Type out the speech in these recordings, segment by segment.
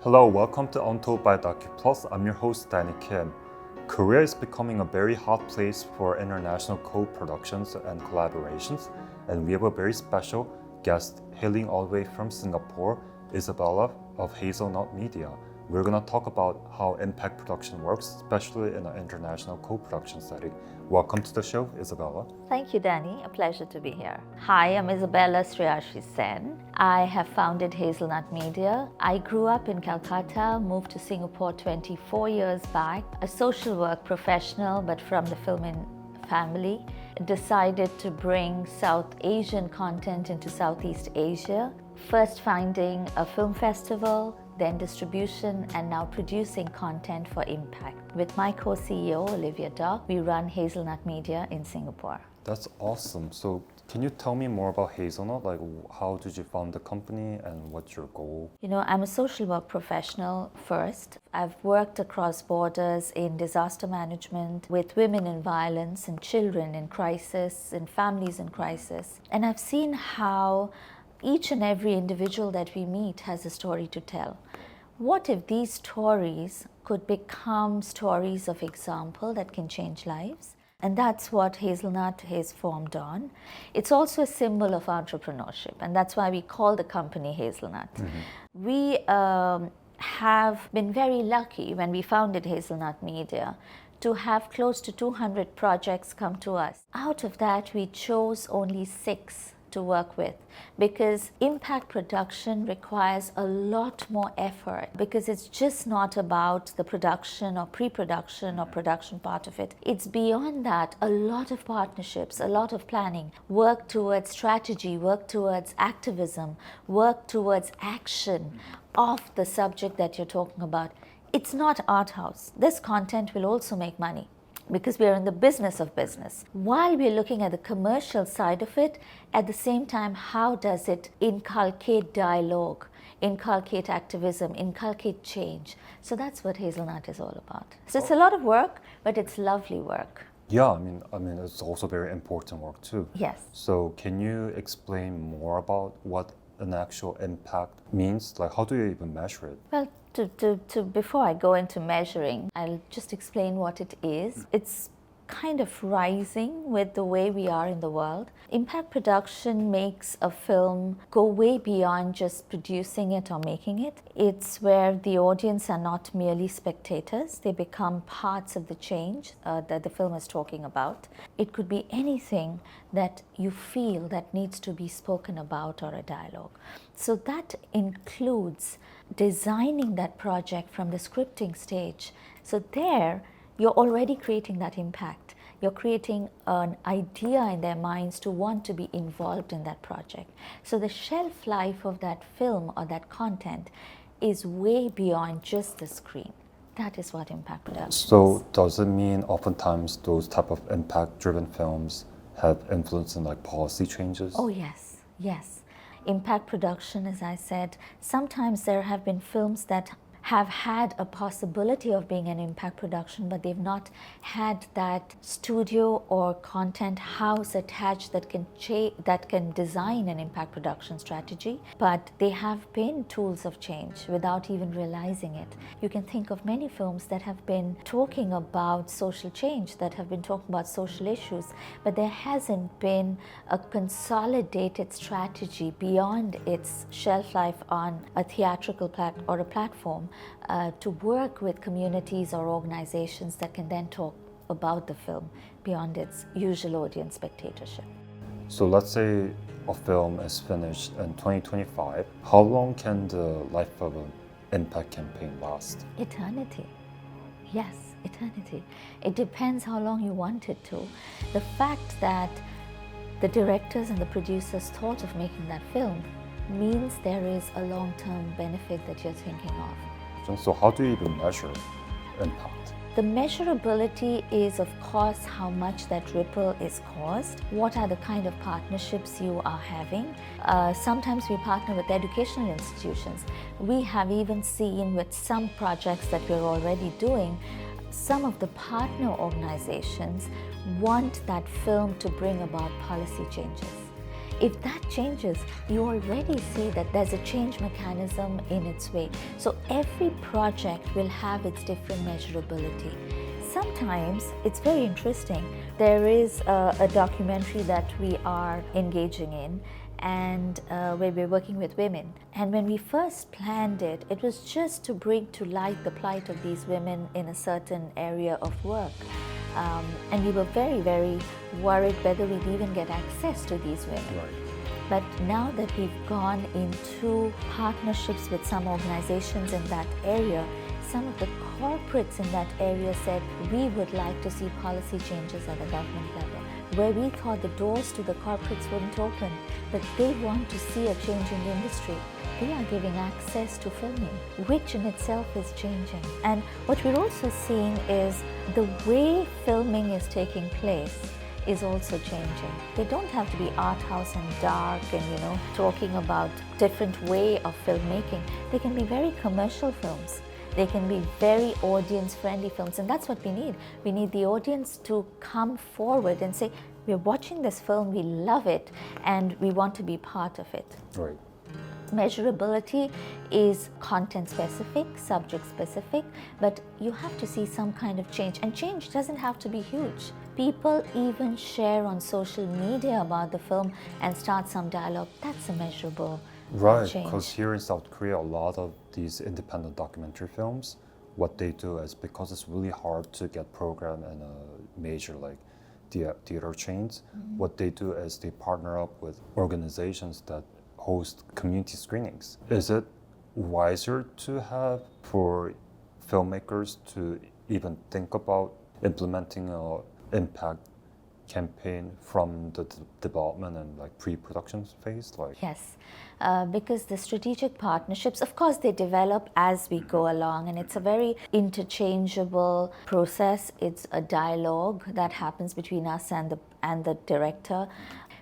Hello, welcome to Untold by Docu Plus. I'm your host, Danny Kim. Korea is becoming a very hot place for international co-productions and collaborations, and we have a very special guest hailing all the way from Singapore, Isabella of Hazelnut Media. We're going to talk about how impact production works, especially in an international co-production setting. Welcome to the show, Isabella. Thank you, Danny. A pleasure to be here. Hi, I'm Isabella Sreyashii Sen. I have founded Hazelnut Media. I grew up in Calcutta, moved to Singapore 24 years back, a social work professional, but from the film family. Decided to bring South Asian content into Southeast Asia. First finding a film festival, then distribution, and now producing content for impact. With my co-CEO, Olivia Doc, we run Hazelnut Media in Singapore. That's awesome. So can you tell me more about Hazelnut? Like, how did you found the company and what's your goal? I'm a social work professional first. I've worked across borders in disaster management with women in violence and children in crisis and families in crisis. And I've seen how each and every individual that we meet has a story to tell. What if these stories could become stories of example that can change lives? And that's what Hazelnut is formed on. It's also a symbol of entrepreneurship, and that's why we call the company Hazelnut. We have been very lucky when we founded Hazelnut Media to have close to 200 projects come to us. Out of that, we chose only 6 to work with, because impact production requires a lot more effort, because it's just not about the production or pre-production or production part of it. It's beyond that. A lot of partnerships, a lot of planning, work towards strategy, work towards activism, work towards action of the subject that you're talking about. It's not art house. This content will also make money, because we are in the business of business. While we're looking at the commercial side of it, at the same time, how does it inculcate dialogue, inculcate activism, inculcate change? So that's what Hazelnut is all about. So it's a lot of work, but it's lovely work. Yeah, I mean, it's also very important work too. Yes. So can you explain more about what an actual impact means? Like, how do you even measure it? Well, before I go into measuring, I'll just explain what it is. It's kind of rising with the way we are in the world. Impact production makes a film go way beyond just producing it or making it. It's where the audience are not merely spectators, they become parts of the change that the film is talking about. It could be anything that you feel that needs to be spoken about, or a dialogue. So that includes designing that project from the scripting stage. So there, you're already creating that impact. You're creating an idea in their minds to want to be involved in that project. So the shelf life of that film or that content is way beyond just the screen. That is what impact production is. So does it mean oftentimes those type of impact-driven films have influence in like policy changes? Oh yes, yes. Impact production, as I said, sometimes there have been films that have had a possibility of being an impact production, but they've not had that studio or content house attached that can design an impact production strategy. But they have been tools of change without even realizing it. You can think of many films that have been talking about social change, that have been talking about social issues, but there hasn't been a consolidated strategy beyond its shelf life on a theatrical or a platform. To work with communities or organizations that can then talk about the film beyond its usual audience spectatorship. So let's say a film is finished in 2025. How long can the life of an impact campaign last? Eternity. Yes, eternity. It depends how long you want it to. The fact that the directors and the producers thought of making that film means there is a long-term benefit that you're thinking of. So how do you even measure impact? The measurability is, of course, how much that ripple is caused. What are the kind of partnerships you are having? Sometimes we partner with educational institutions. We have even seen with some projects that we're already doing, some of the partner organizations want that film to bring about policy changes. If that changes, you already see that there's a change mechanism in its way. So every project will have its different measurability. Sometimes it's very interesting. There is a documentary that we are engaging in, and where we're working with women. And when we first planned it, it was just to bring to light the plight of these women in a certain area of work. And we were very, very worried whether we'd even get access to these women. Right. But now that we've gone into partnerships with some organizations in that area, some of the corporates in that area said, we would like to see policy changes at the government level. Where we thought the doors to the corporates wouldn't open, but they want to see a change in the industry. They are giving access to filming, which in itself is changing. And what we're also seeing is the way filming is taking place is also changing. They don't have to be art house and dark and, talking about different way of filmmaking. They can be very commercial films. They can be very audience-friendly films, and that's what we need. We need the audience to come forward and say, we're watching this film, we love it, and we want to be part of it. Right. Measurability is content-specific, subject-specific, but you have to see some kind of change, and change doesn't have to be huge. People even share on social media about the film and start some dialogue. That's a measurable Right, change. because here in South Korea, a lot of these independent documentary films, what they do is, because it's really hard to get programmed in a major theater chains, what they do is they partner up with organizations that host community screenings. Is it wiser to have for filmmakers to even think about implementing an impact campaign from the development and pre-production phase? Yes, because the strategic partnerships, of course, they develop as we go along, and it's a very interchangeable process. It's a dialogue that happens between us and the director.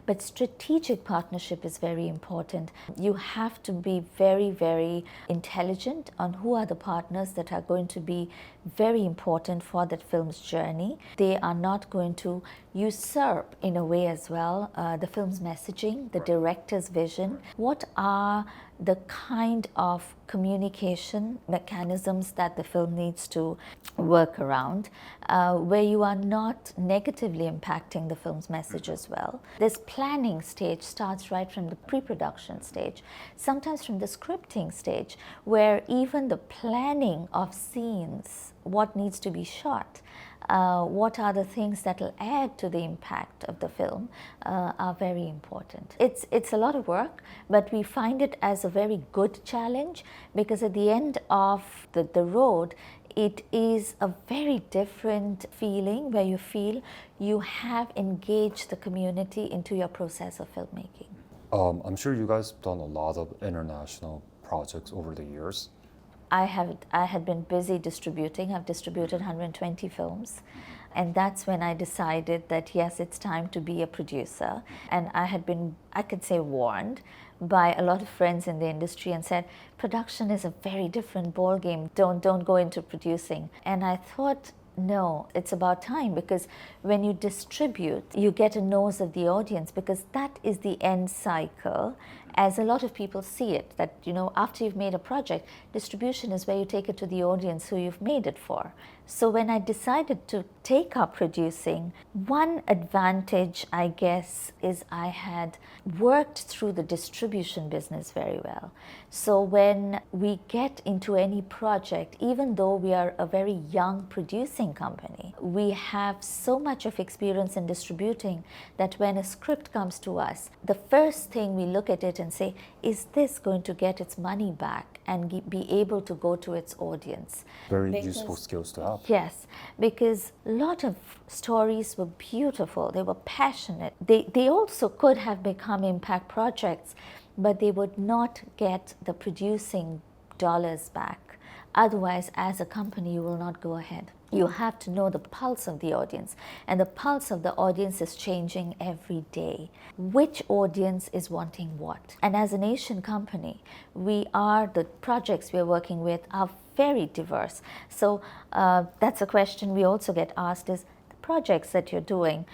But strategic partnership is very important. You have to be very, very intelligent on who are the partners that are going to be very important for that film's journey. They are not going to usurp, in a way as well, the film's messaging, the director's vision. What are the kind of communication mechanisms that the film needs to work around, where you are not negatively impacting the film's message as well. This planning stage starts right from the pre-production stage, sometimes from the scripting stage, where even the planning of scenes, what needs to be shot, what are the things that will add to the impact of the film are very important. It's a lot of work, but we find it as a very good challenge, because at the end of the road, it is a very different feeling where you feel you have engaged the community into your process of filmmaking. I'm sure you guys have done a lot of international projects over the years. I had been busy distributing. I've distributed 120 films. And that's when I decided that, yes, it's time to be a producer. And I had been, I could say, warned by a lot of friends in the industry and said, production is a very different ballgame. Don't go into producing. And I thought, no, it's about time, because when you distribute, you get a nose of the audience, because that is the end cycle, as a lot of people see it, that, after you've made a project, distribution is where you take it to the audience who you've made it for. So when I decided to take up producing, one advantage, I guess, is I had worked through the distribution business very well. So when we get into any project, even though we are a very young producing company, we have so much of experience in distributing that when a script comes to us, the first thing we look at it and say, is this going to get its money back and be able to go to its audience? Very useful skills to have. Yes, because a lot of stories were beautiful, they were passionate. They also could have become impact projects, but they would not get the producing dollars back. Otherwise, as a company, you will not go ahead. You have to know the pulse of the audience, and the pulse of the audience is changing every day. Which audience is wanting what? And as an Asian company, the projects we are working with are very diverse. So that's a question we also get asked is, the projects that you're doing,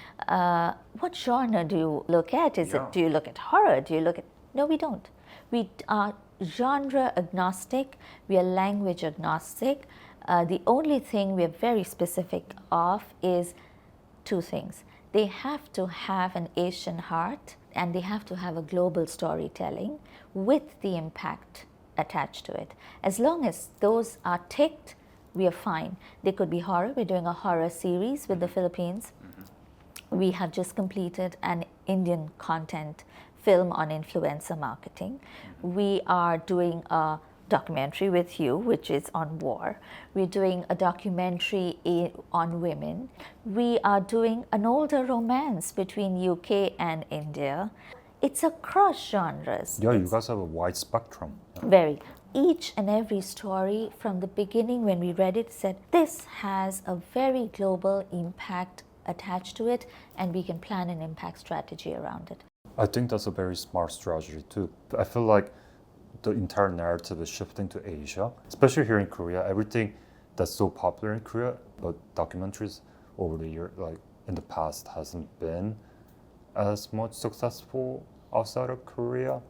what genre do you look at? Do you look at horror? Do you look at... No, we don't. We are genre agnostic. We are language agnostic. The only thing we are very specific of is two things. They have to have an Asian heart, and they have to have a global storytelling with the impact attached to it. As long as those are ticked, we are fine. They could be horror. We're doing a horror series with the Philippines. We have just completed an Indian content film on influencer marketing. We are doing a documentary with you, which is on war. We're doing a documentary on women. We are doing an older romance between UK and India. It's across genres. Yeah, you guys have a wide spectrum. Very. Each and every story from the beginning when we read it said, this has a very global impact attached to it, and we can plan an impact strategy around it. I think that's a very smart strategy too. I feel like the entire narrative is shifting to Asia, especially here in Korea. Everything that's so popular in Korea, but documentaries over the year, like in the past, hasn't been as much successful outside of Korea.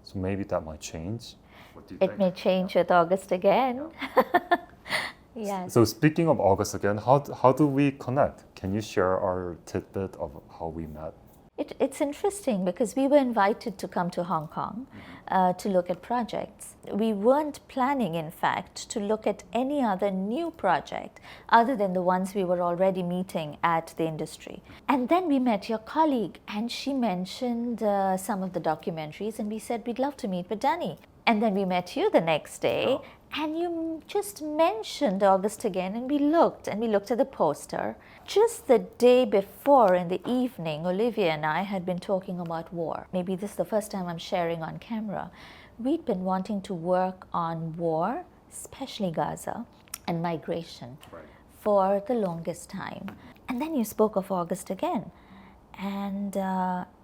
So maybe that might change. What do you think? It may change with August again. Yes. So speaking of August again, how do we connect? Can you share our tidbit of how we met? It's interesting because we were invited to come to Hong Kong to look at projects. We weren't planning, in fact, to look at any other new project other than the ones we were already meeting at the industry. And then we met your colleague, and she mentioned some of the documentaries, and we said we'd love to meet with Danny. And then we met you the next day, and you just mentioned August again, and we looked at the poster. Just the day before in the evening, Olivia and I had been talking about war. Maybe this is the first time I'm sharing on camera. We'd been wanting to work on war, especially Gaza, and migration for the longest time. And then you spoke of August again. And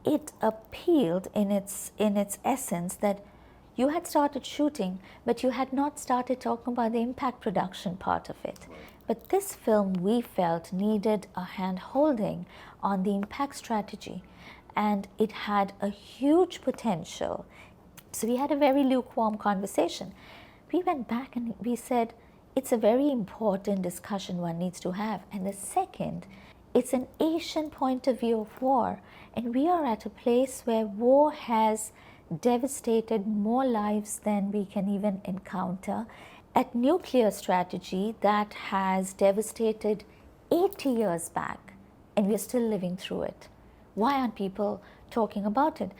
it appealed in its essence that you had started shooting, but you had not started talking about the impact production part of it. But this film, we felt, needed a hand-holding on the impact strategy, and it had a huge potential. So we had a very lukewarm conversation. We went back and we said, it's a very important discussion one needs to have. And the second, it's an Asian point of view of war. And we are at a place where war has devastated more lives than we can even encounter. At nuclear strategy that has devastated 80 years back, and we're still living through it. Why aren't people talking about it?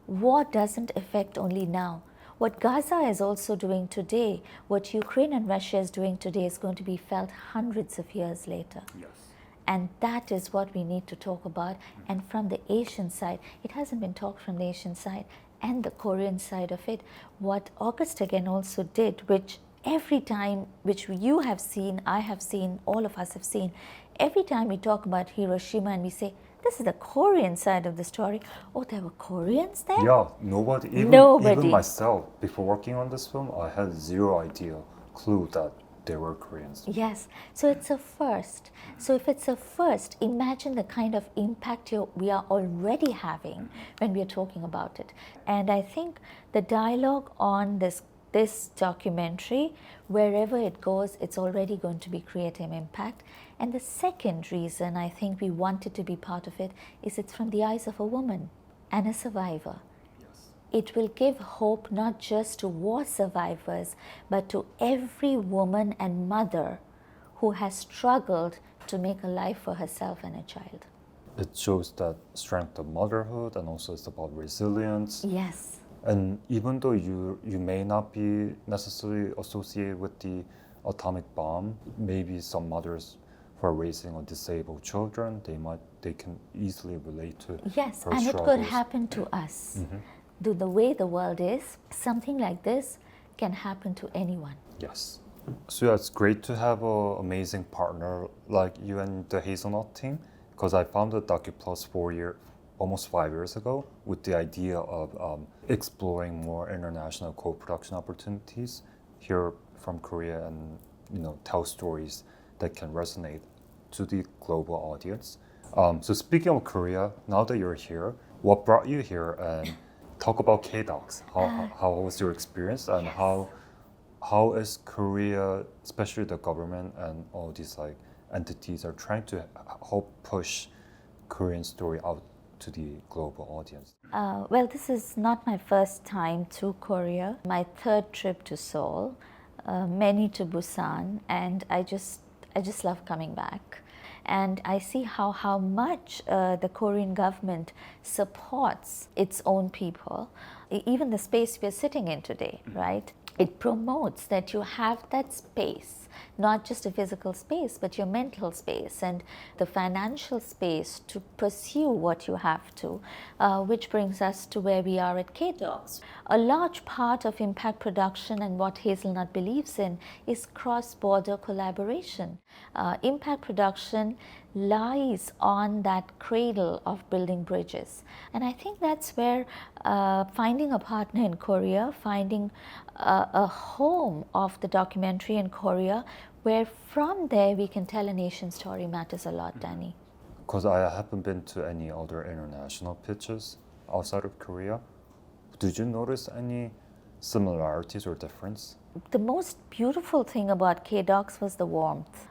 War doesn't affect only now. What Gaza is also doing today, what Ukraine and Russia is doing today, is going to be felt hundreds of years later. Yes. And that is what we need to talk about. And from the Asian side, it hasn't been talked from the Asian side and the Korean side of it. What August again also did, which every time, which you have seen, I have seen, all of us have seen, every time we talk about Hiroshima and we say, this is the Korean side of the story. Oh, there were Koreans there? Yeah, nobody. Even myself, before working on this film, I had zero clue that there were Koreans. Yes, so it's a first. So if it's a first, imagine the kind of impact we are already having when we are talking about it. And I think the dialogue on this documentary, wherever it goes, it's already going to be creating impact. And the second reason I think we wanted to be part of it is it's from the eyes of a woman and a survivor. It will give hope not just to war survivors, but to every woman and mother who has struggled to make a life for herself and a child. It shows that strength of motherhood, and also it's about resilience. Yes. And even though you may not be necessarily associated with the atomic bomb, maybe some mothers who are raising disabled children, they can easily relate to yes, her and struggles. It could happen to us. Mm-hmm. The way the world is, something like this can happen to anyone. Yes. So yeah, it's great to have an amazing partner like you and the Hazelnut team, because I founded Docu Plus almost 5 years ago with the idea of exploring more international co-production opportunities here from Korea, and tell stories that can resonate to the global audience. So speaking of Korea, now that you're here, what brought you here, and talk about K-Docs. How was your experience, and how is Korea, especially the government and all these like entities, are trying to help push Korean story out to the global audience? Well, this is not my first time to Korea. My third trip to Seoul, many to Busan, and I just love coming back. And I see how much the Korean government supports its own people. Even the space we're sitting in today, right? It promotes that you have that space, not just a physical space, but your mental space and the financial space to pursue what you have to, which brings us to where we are at K-Docs. A large part of impact production and what Hazelnut believes in is cross-border collaboration. Impact production lies on that cradle of building bridges. And I think that's where finding a partner in Korea, finding a home of the documentary in Korea, where from there we can tell a nation story, matters a lot, Danny. Because I haven't been to any other international pitches outside of Korea. Did you notice any similarities or difference? The most beautiful thing about K-Docs was the warmth.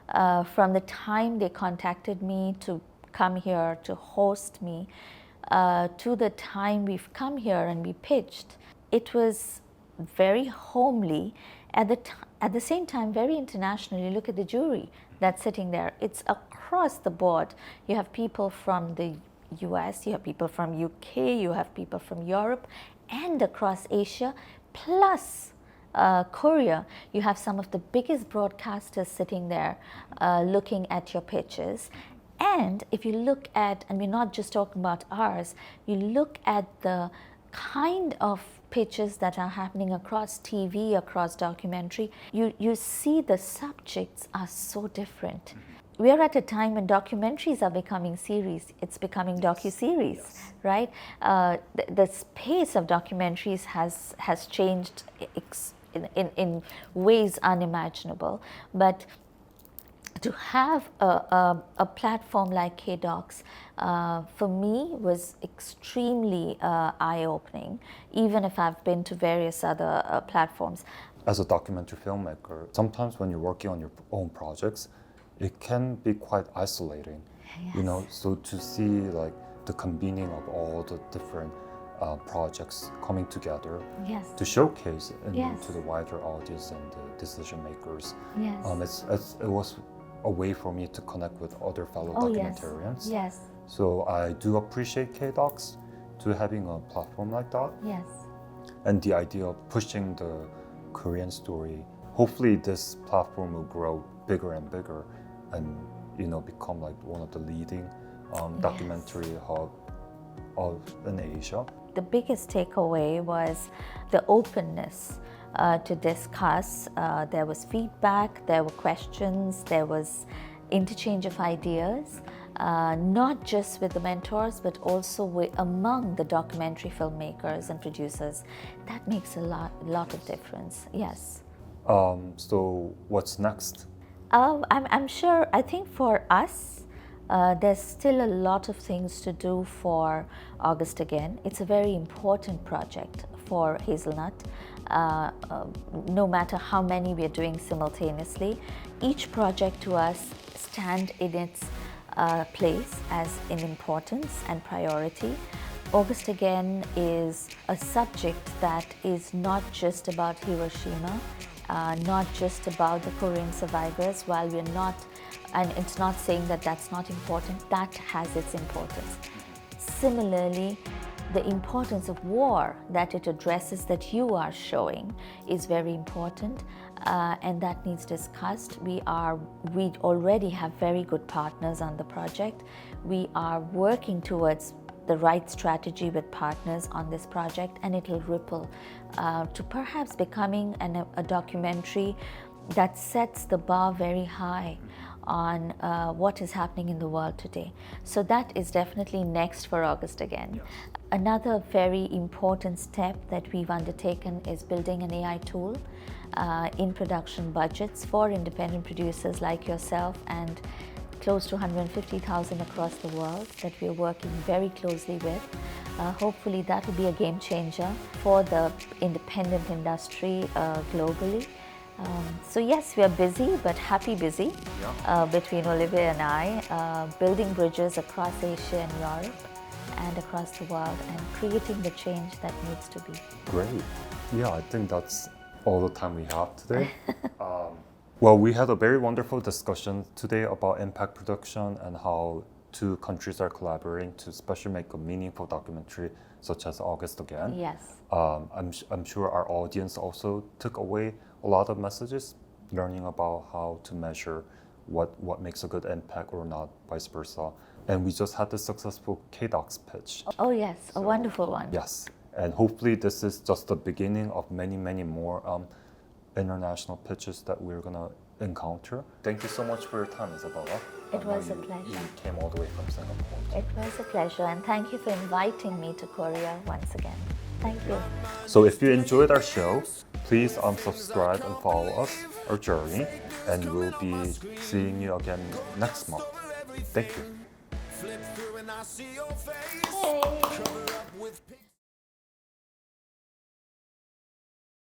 From the time they contacted me to come here to host me, to the time we've come here and we pitched, it was very homely, at the same time very international. You look at the jury that's sitting there, it's across the board. You have people from the US, you have people from UK, you have people from Europe and across Asia, plus Korea. You have some of the biggest broadcasters sitting there looking at your pitches. And if you look at, and we're not just talking about ours, you look at the kind of pitches that are happening across TV, across documentary, you see the subjects are so different. We are at a time when documentaries are becoming series. It's becoming docu-series, right? The space of documentaries has changed in ways unimaginable. But to have a platform like K-Docs, for me, was extremely eye-opening, even if I've been to various other platforms. As a documentary filmmaker, sometimes when you're working on your own projects, it can be quite isolating, Yes. you know, so to see like the convening of all the different projects coming together Yes. to showcase Yes. to the wider audience and the decision makers. Yes. It was a way for me to connect with other fellow Oh, yes. documentarians. Yes. So I do appreciate K-Docs to having a platform like that, Yes. and the idea of pushing the Korean story. Hopefully this platform will grow bigger and bigger and, you know, become like one of the leading documentary hub in Asia. The biggest takeaway was the openness to discuss. There was feedback, there were questions, there was interchange of ideas, not just with the mentors, but also among the documentary filmmakers and producers. That makes a lot of difference, yes. So what's next? I'm sure, I think for us, there's still a lot of things to do for August Again. It's a very important project for Hazelnut. No matter how many we're doing simultaneously, each project to us stands in its place as in importance and priority. August Again is a subject that is not just about Hiroshima, not just about the Korean survivors. While we're not, and it's not saying that that's not important, that has its importance. Similarly, the importance of war that it addresses, that you are showing, is very important, and that needs discussed. We already have very good partners on the project. We are working towards the right strategy with partners on this project, and it will ripple to perhaps becoming a documentary that sets the bar very high on what is happening in the world today. So that is definitely next for August Again. Yes. Another very important step that we've undertaken is building an AI tool in production budgets for independent producers like yourself, and close to 150,000 across the world that we're working very closely with. Hopefully that will be a game changer for the independent industry globally. So yes, we are busy, but happy busy between Olivia and I, building bridges across Asia and Europe and across the world and creating the change that needs to be. Great. Yeah, I think that's all the time we have today. Well, we had a very wonderful discussion today about impact production and how two countries are collaborating to especially make a meaningful documentary such as August Again. Yes. I'm sure our audience also took away a lot of messages, learning about how to measure what makes a good impact or not, vice versa. And we just had the successful KDocs pitch. Oh yes, a wonderful one. Yes, and hopefully this is just the beginning of many, many more international pitches that we're gonna encounter. Thank you so much for your time, Isabella. It was a You pleasure. came all the way from Singapore. It was a pleasure, and thank you for inviting me to Korea once again. Thank you. So if you enjoyed our show, please subscribe and follow us, our journey, and we'll be seeing you again next month. Thank you. Hey.